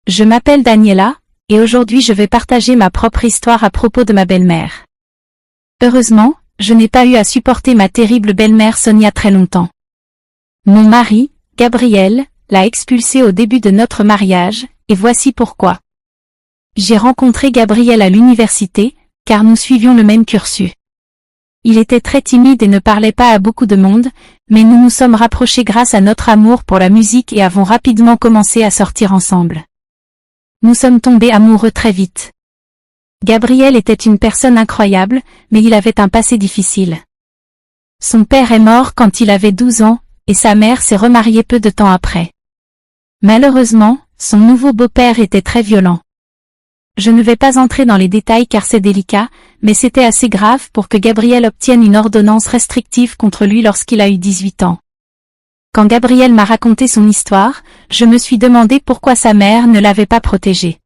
Je m'appelle Daniela, et aujourd'hui je vais partager ma propre histoire à propos de ma belle-mère. Heureusement, je n'ai pas eu à supporter ma terrible belle-mère Sonia très longtemps. Mon mari, Gabriel, l'a expulsée au début de notre mariage, et voici pourquoi. J'ai rencontré Gabriel à l'université, car nous suivions le même cursus. Il était très timide et ne parlait pas à beaucoup de monde, mais nous nous sommes rapprochés grâce à notre amour pour la musique et avons rapidement commencé à sortir ensemble. Nous sommes tombés amoureux très vite. Gabriel était une personne incroyable, mais il avait un passé difficile. Son père est mort quand il avait 12 ans, et sa mère s'est remariée peu de temps après. Malheureusement, son nouveau beau-père était très violent. Je ne vais pas entrer dans les détails car c'est délicat, mais c'était assez grave pour que Gabriel obtienne une ordonnance restrictive contre lui lorsqu'il a eu 18 ans. Quand Gabriel m'a raconté son histoire, je me suis demandé pourquoi sa mère ne l'avait pas protégé.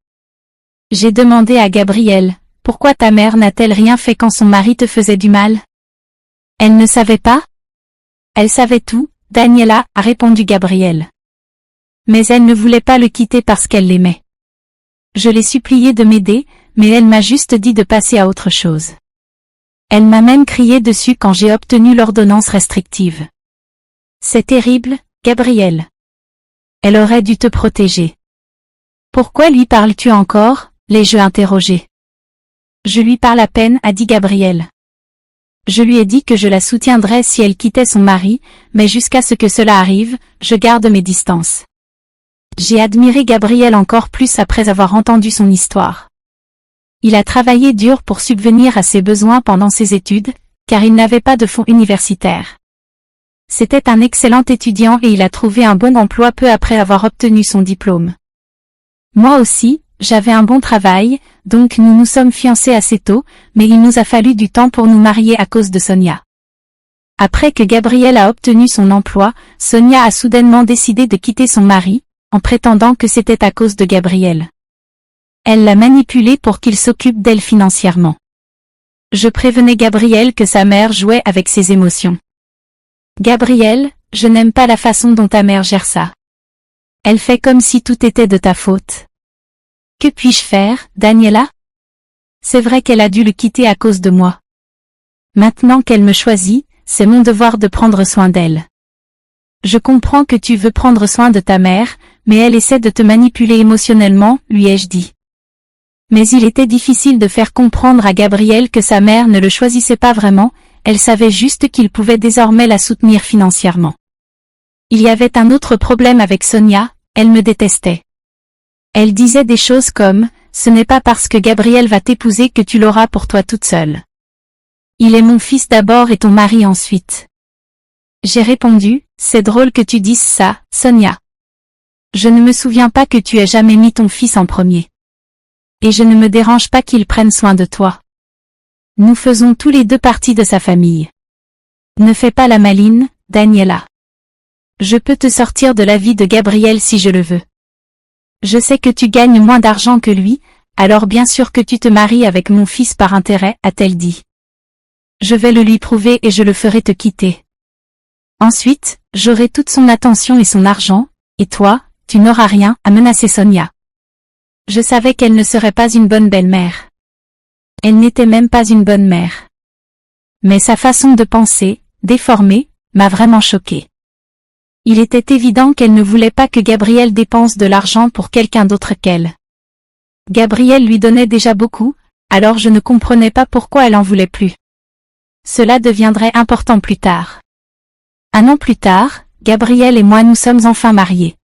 J'ai demandé à Gabriel, pourquoi ta mère n'a-t-elle rien fait quand son mari te faisait du mal? Elle ne savait pas? Elle savait tout, Daniela, a répondu Gabriel. Mais elle ne voulait pas le quitter parce qu'elle l'aimait. Je l'ai supplié de m'aider, mais elle m'a juste dit de passer à autre chose. Elle m'a même crié dessus quand j'ai obtenu l'ordonnance restrictive. C'est terrible, Gabriel. Elle aurait dû te protéger. Pourquoi lui parles-tu encore? L'ai-je interrogé. Je lui parle à peine, a dit Gabriel. Je lui ai dit que je la soutiendrais si elle quittait son mari, mais jusqu'à ce que cela arrive, je garde mes distances. J'ai admiré Gabriel encore plus après avoir entendu son histoire. Il a travaillé dur pour subvenir à ses besoins pendant ses études, car il n'avait pas de fonds universitaires. C'était un excellent étudiant et il a trouvé un bon emploi peu après avoir obtenu son diplôme. Moi aussi, j'avais un bon travail, donc nous nous sommes fiancés assez tôt, mais il nous a fallu du temps pour nous marier à cause de Sonia. Après que Gabriel a obtenu son emploi, Sonia a soudainement décidé de quitter son mari, en prétendant que c'était à cause de Gabriel. Elle l'a manipulé pour qu'il s'occupe d'elle financièrement. Je prévenais Gabriel que sa mère jouait avec ses émotions. Gabriel, je n'aime pas la façon dont ta mère gère ça. Elle fait comme si tout était de ta faute. Que puis-je faire, Daniela? C'est vrai qu'elle a dû le quitter à cause de moi. Maintenant qu'elle me choisit, c'est mon devoir de prendre soin d'elle. Je comprends que tu veux prendre soin de ta mère, mais elle essaie de te manipuler émotionnellement, lui ai-je dit. Mais il était difficile de faire comprendre à Gabriel que sa mère ne le choisissait pas vraiment, elle savait juste qu'il pouvait désormais la soutenir financièrement. Il y avait un autre problème avec Sonia, elle me détestait. Elle disait des choses comme « Ce n'est pas parce que Gabriel va t'épouser que tu l'auras pour toi toute seule. Il est mon fils d'abord et ton mari ensuite. » J'ai répondu « C'est drôle que tu dises ça, Sonia. Je ne me souviens pas que tu aies jamais mis ton fils en premier. Et je ne me dérange pas qu'il prenne soin de toi. Nous faisons tous les deux partie de sa famille. Ne fais pas la maline, Daniela. Je peux te sortir de la vie de Gabriel si je le veux. Je sais que tu gagnes moins d'argent que lui, alors bien sûr que tu te maries avec mon fils par intérêt, a-t-elle dit. Je vais le lui prouver et je le ferai te quitter. Ensuite, j'aurai toute son attention et son argent, et toi, tu n'auras rien, a menacé Sonia. Je savais qu'elle ne serait pas une bonne belle-mère. Elle n'était même pas une bonne mère. Mais sa façon de penser, déformée, m'a vraiment choquée. Il était évident qu'elle ne voulait pas que Gabriel dépense de l'argent pour quelqu'un d'autre qu'elle. Gabriel lui donnait déjà beaucoup, alors je ne comprenais pas pourquoi elle en voulait plus. Cela deviendrait important plus tard. 1 an plus tard, Gabriel et moi nous sommes enfin mariés.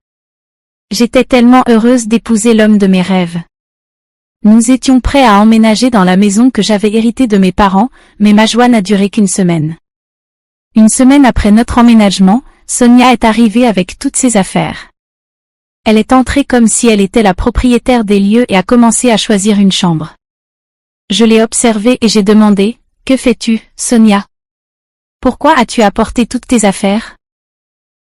J'étais tellement heureuse d'épouser l'homme de mes rêves. Nous étions prêts à emménager dans la maison que j'avais héritée de mes parents, mais ma joie n'a duré qu'une semaine. Une semaine après notre emménagement, Sonia est arrivée avec toutes ses affaires. Elle est entrée comme si elle était la propriétaire des lieux et a commencé à choisir une chambre. Je l'ai observée et j'ai demandé, « Que fais-tu, Sonia? Pourquoi as-tu apporté toutes tes affaires?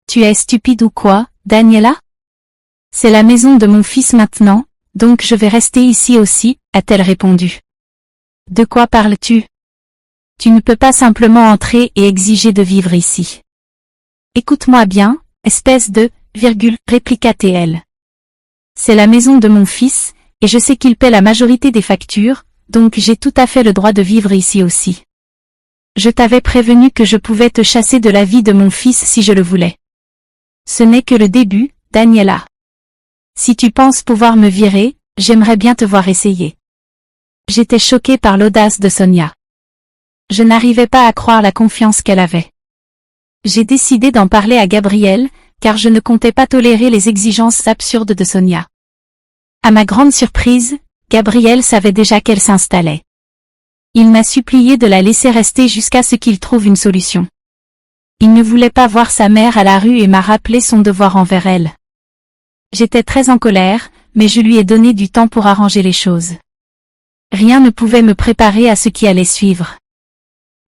Tu es stupide ou quoi, Daniela? C'est la maison de mon fils maintenant, donc je vais rester ici aussi, a-t-elle répondu. De quoi parles-tu? Tu ne peux pas simplement entrer et exiger de vivre ici. Écoute-moi bien, espèce de, répliqua-t-elle. C'est la maison de mon fils, et je sais qu'il paie la majorité des factures, donc j'ai tout à fait le droit de vivre ici aussi. Je t'avais prévenu que je pouvais te chasser de la vie de mon fils si je le voulais. Ce n'est que le début, Daniela. Si tu penses pouvoir me virer, j'aimerais bien te voir essayer. J'étais choquée par l'audace de Sonia. Je n'arrivais pas à croire la confiance qu'elle avait. J'ai décidé d'en parler à Gabriel, car je ne comptais pas tolérer les exigences absurdes de Sonia. À ma grande surprise, Gabriel savait déjà qu'elle s'installait. Il m'a supplié de la laisser rester jusqu'à ce qu'il trouve une solution. Il ne voulait pas voir sa mère à la rue et m'a rappelé son devoir envers elle. J'étais très en colère, mais je lui ai donné du temps pour arranger les choses. Rien ne pouvait me préparer à ce qui allait suivre.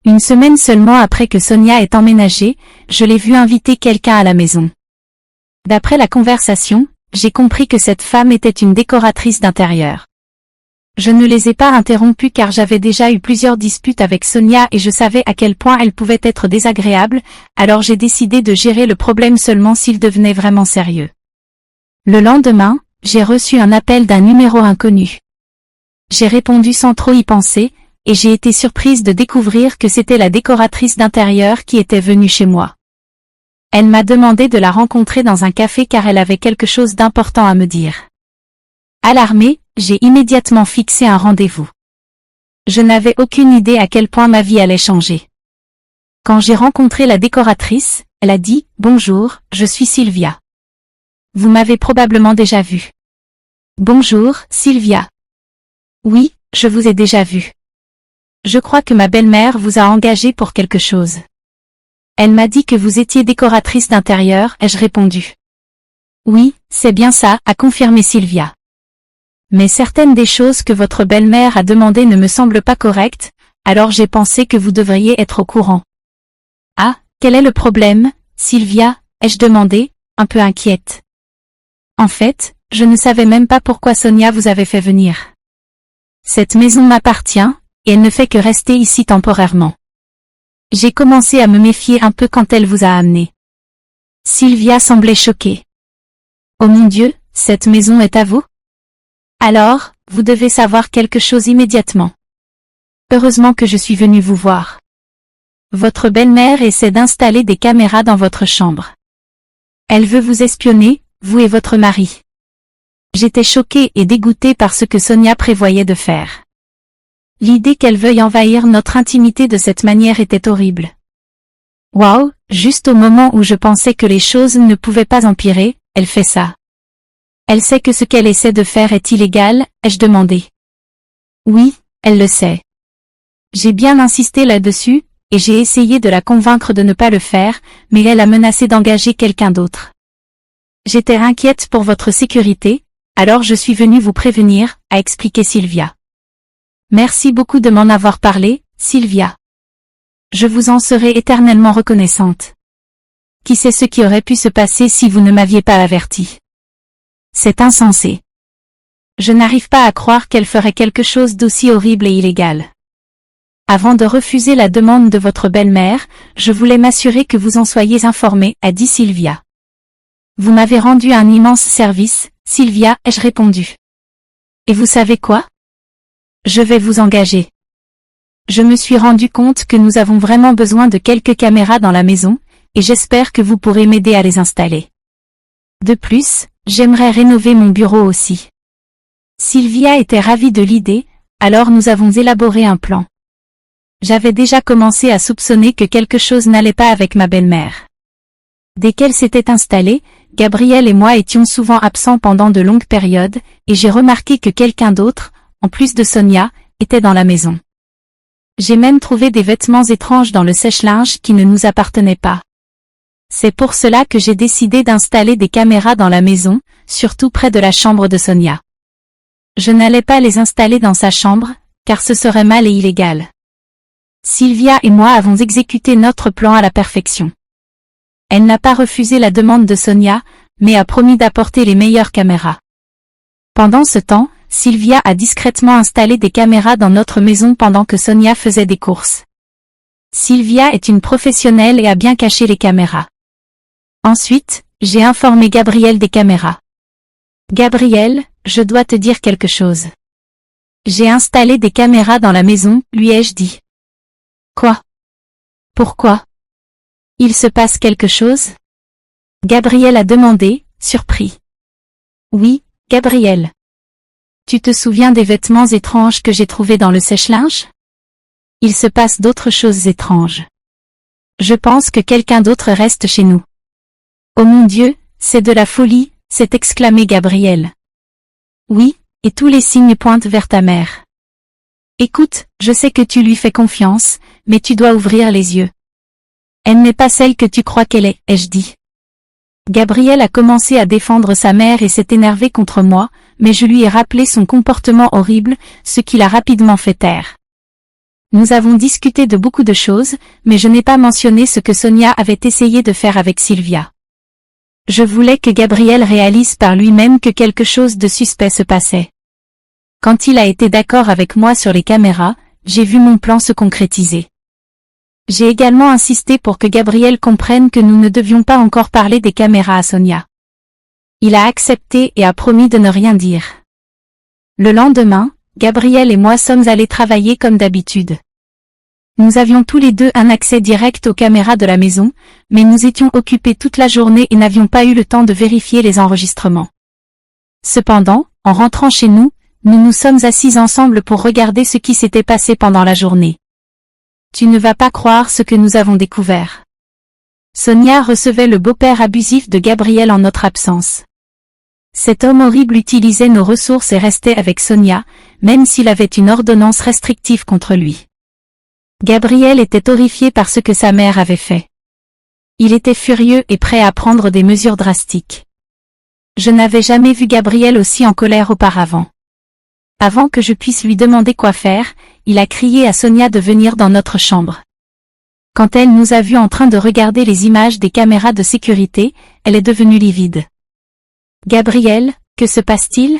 Une semaine seulement après que Sonia ait emménagé, je l'ai vue inviter quelqu'un à la maison. D'après la conversation, j'ai compris que cette femme était une décoratrice d'intérieur. Je ne les ai pas interrompus car j'avais déjà eu plusieurs disputes avec Sonia et je savais à quel point elle pouvait être désagréable, alors j'ai décidé de gérer le problème seulement s'il devenait vraiment sérieux. Le lendemain, j'ai reçu un appel d'un numéro inconnu. J'ai répondu sans trop y penser, et j'ai été surprise de découvrir que c'était la décoratrice d'intérieur qui était venue chez moi. Elle m'a demandé de la rencontrer dans un café car elle avait quelque chose d'important à me dire. Alarmée, j'ai immédiatement fixé un rendez-vous. Je n'avais aucune idée à quel point ma vie allait changer. Quand j'ai rencontré la décoratrice, elle a dit « Bonjour, je suis Sylvia. Vous m'avez probablement déjà vue. » « Bonjour, Sylvia. » « Oui, je vous ai déjà vu. Je crois que ma belle-mère vous a engagé pour quelque chose. » Elle m'a dit que vous étiez décoratrice d'intérieur, ai-je répondu. « Oui, c'est bien ça, » a confirmé Sylvia. « Mais certaines des choses que votre belle-mère a demandées ne me semblent pas correctes, alors j'ai pensé que vous devriez être au courant. » « Ah, quel est le problème, Sylvia ?» ai-je demandé, un peu inquiète. En fait, je ne savais même pas pourquoi Sonia vous avait fait venir. Cette maison m'appartient, et elle ne fait que rester ici temporairement. J'ai commencé à me méfier un peu quand elle vous a amené. Sylvia semblait choquée. Oh mon Dieu, cette maison est à vous? Alors, vous devez savoir quelque chose immédiatement. Heureusement que je suis venue vous voir. Votre belle-mère essaie d'installer des caméras dans votre chambre. Elle veut vous espionner, vous et votre mari. J'étais choquée et dégoûtée par ce que Sonia prévoyait de faire. L'idée qu'elle veuille envahir notre intimité de cette manière était horrible. Waouh, juste au moment où je pensais que les choses ne pouvaient pas empirer, elle fait ça. Elle sait que ce qu'elle essaie de faire est illégal, ai-je demandé. Oui, elle le sait. J'ai bien insisté là-dessus, et j'ai essayé de la convaincre de ne pas le faire, mais elle a menacé d'engager quelqu'un d'autre. J'étais inquiète pour votre sécurité, alors je suis venue vous prévenir, a expliqué Sylvia. Merci beaucoup de m'en avoir parlé, Sylvia. Je vous en serai éternellement reconnaissante. Qui sait ce qui aurait pu se passer si vous ne m'aviez pas averti? C'est insensé. Je n'arrive pas à croire qu'elle ferait quelque chose d'aussi horrible et illégal. Avant de refuser la demande de votre belle-mère, je voulais m'assurer que vous en soyez informée, a dit Sylvia. Vous m'avez rendu un immense service, Sylvia, ai-je répondu. Et vous savez quoi? Je vais vous engager. Je me suis rendu compte que nous avons vraiment besoin de quelques caméras dans la maison, et j'espère que vous pourrez m'aider à les installer. De plus, j'aimerais rénover mon bureau aussi. Sylvia était ravie de l'idée, alors nous avons élaboré un plan. J'avais déjà commencé à soupçonner que quelque chose n'allait pas avec ma belle-mère. Dès qu'elle s'était installée, Gabriel et moi étions souvent absents pendant de longues périodes, et j'ai remarqué que quelqu'un d'autre, en plus de Sonia, était dans la maison. J'ai même trouvé des vêtements étranges dans le sèche-linge qui ne nous appartenaient pas. C'est pour cela que j'ai décidé d'installer des caméras dans la maison, surtout près de la chambre de Sonia. Je n'allais pas les installer dans sa chambre, car ce serait mal et illégal. Sylvia et moi avons exécuté notre plan à la perfection. Elle n'a pas refusé la demande de Sonia, mais a promis d'apporter les meilleures caméras. Pendant ce temps, Sylvia a discrètement installé des caméras dans notre maison pendant que Sonia faisait des courses. Sylvia est une professionnelle et a bien caché les caméras. Ensuite, j'ai informé Gabriel des caméras. Gabriel, je dois te dire quelque chose. J'ai installé des caméras dans la maison, lui ai-je dit. Quoi? Pourquoi? Il se passe quelque chose? Gabriel a demandé, surpris. Oui, Gabriel. Tu te souviens des vêtements étranges que j'ai trouvés dans le sèche-linge? Il se passe d'autres choses étranges. Je pense que quelqu'un d'autre reste chez nous. Oh mon Dieu, c'est de la folie, s'est exclamé Gabriel. Oui, et tous les signes pointent vers ta mère. Écoute, je sais que tu lui fais confiance, mais tu dois ouvrir les yeux. Elle n'est pas celle que tu crois qu'elle est, ai-je dit. Gabriel a commencé à défendre sa mère et s'est énervé contre moi, mais je lui ai rappelé son comportement horrible, ce qui l'a rapidement fait taire. Nous avons discuté de beaucoup de choses, mais je n'ai pas mentionné ce que Sonia avait essayé de faire avec Sylvia. Je voulais que Gabriel réalise par lui-même que quelque chose de suspect se passait. Quand il a été d'accord avec moi sur les caméras, j'ai vu mon plan se concrétiser. J'ai également insisté pour que Gabriel comprenne que nous ne devions pas encore parler des caméras à Sonia. Il a accepté et a promis de ne rien dire. Le lendemain, Gabriel et moi sommes allés travailler comme d'habitude. Nous avions tous les deux un accès direct aux caméras de la maison, mais nous étions occupés toute la journée et n'avions pas eu le temps de vérifier les enregistrements. Cependant, en rentrant chez nous, nous nous sommes assis ensemble pour regarder ce qui s'était passé pendant la journée. Tu ne vas pas croire ce que nous avons découvert. Sonia recevait le beau-père abusif de Gabriel en notre absence. Cet homme horrible utilisait nos ressources et restait avec Sonia, même s'il avait une ordonnance restrictive contre lui. Gabriel était horrifié par ce que sa mère avait fait. Il était furieux et prêt à prendre des mesures drastiques. Je n'avais jamais vu Gabriel aussi en colère auparavant. Avant que je puisse lui demander quoi faire, il a crié à Sonia de venir dans notre chambre. Quand elle nous a vus en train de regarder les images des caméras de sécurité, elle est devenue livide. « Gabriel, que se passe-t-il?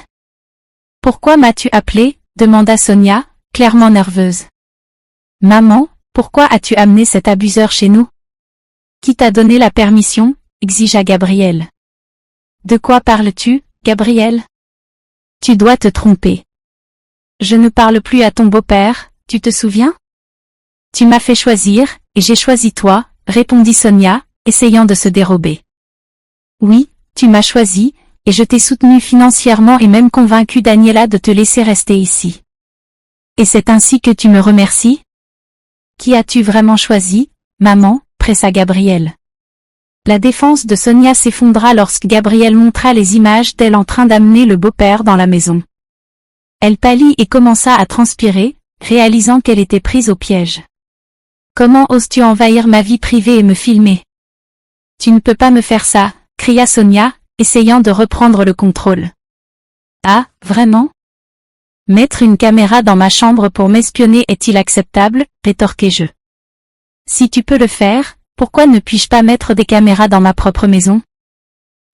Pourquoi m'as-tu appelé? Demanda Sonia, clairement nerveuse. « Maman, pourquoi as-tu amené cet abuseur chez nous? Qui t'a donné la permission? Exigea Gabriel. De quoi parles-tu, Gabriel? Tu dois te tromper. Je ne parle plus à ton beau-père, tu te souviens? Tu m'as fait choisir, et j'ai choisi toi, répondit Sonia, essayant de se dérober. Oui, tu m'as choisi, et je t'ai soutenu financièrement et même convaincu Daniela de te laisser rester ici. Et c'est ainsi que tu me remercies? Qui as-tu vraiment choisi, maman? Pressa Gabriel. La défense de Sonia s'effondra lorsque Gabriel montra les images d'elle en train d'amener le beau-père dans la maison. Elle pâlit et commença à transpirer, réalisant qu'elle était prise au piège. « Comment oses-tu envahir ma vie privée et me filmer? Tu ne peux pas me faire ça, cria Sonia, essayant de reprendre le contrôle. Ah, vraiment? Mettre une caméra dans ma chambre pour m'espionner est-il acceptable? Rétorquai-je. Si tu peux le faire, pourquoi ne puis-je pas mettre des caméras dans ma propre maison?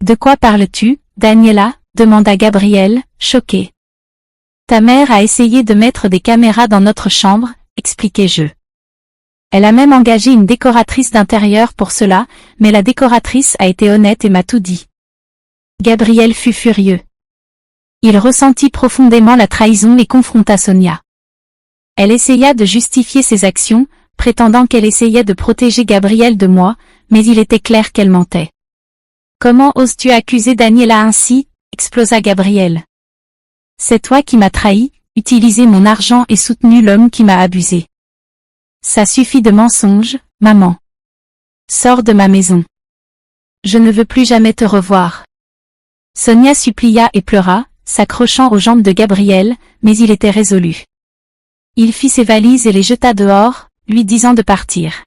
De quoi parles-tu, Daniela? Demanda Gabriel, choqué. Ta mère a essayé de mettre des caméras dans notre chambre, expliquai-je. Elle a même engagé une décoratrice d'intérieur pour cela, mais la décoratrice a été honnête et m'a tout dit. Gabriel fut furieux. Il ressentit profondément la trahison et confronta Sonia. Elle essaya de justifier ses actions, prétendant qu'elle essayait de protéger Gabriel de moi, mais il était clair qu'elle mentait. Comment oses-tu accuser Daniela ainsi? Explosa Gabriel. C'est toi qui m'as trahi, utilisé mon argent et soutenu l'homme qui m'a abusé. Ça suffit de mensonges, maman. Sors de ma maison. Je ne veux plus jamais te revoir. Sonia supplia et pleura, s'accrochant aux jambes de Gabriel, mais il était résolu. Il fit ses valises et les jeta dehors, lui disant de partir.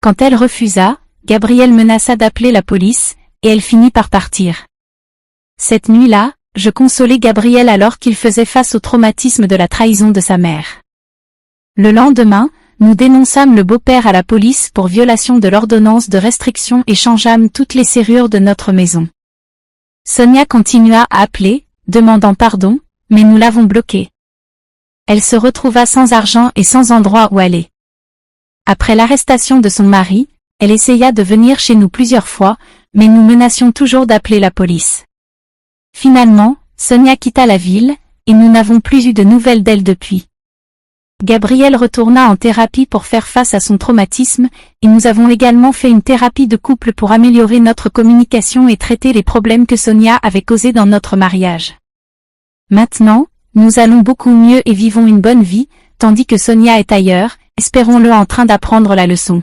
Quand elle refusa, Gabriel menaça d'appeler la police, et elle finit par partir. Cette nuit-là, je consolai Gabriel alors qu'il faisait face au traumatisme de la trahison de sa mère. Le lendemain, nous dénonçâmes le beau-père à la police pour violation de l'ordonnance de restriction et changeâmes toutes les serrures de notre maison. Sonia continua à appeler, demandant pardon, mais nous l'avons bloquée. Elle se retrouva sans argent et sans endroit où aller. Après l'arrestation de son mari, elle essaya de venir chez nous plusieurs fois, mais nous menacions toujours d'appeler la police. Finalement, Sonia quitta la ville, et nous n'avons plus eu de nouvelles d'elle depuis. Gabriel retourna en thérapie pour faire face à son traumatisme, et nous avons également fait une thérapie de couple pour améliorer notre communication et traiter les problèmes que Sonia avait causés dans notre mariage. Maintenant, nous allons beaucoup mieux et vivons une bonne vie, tandis que Sonia est ailleurs, espérons-le en train d'apprendre la leçon.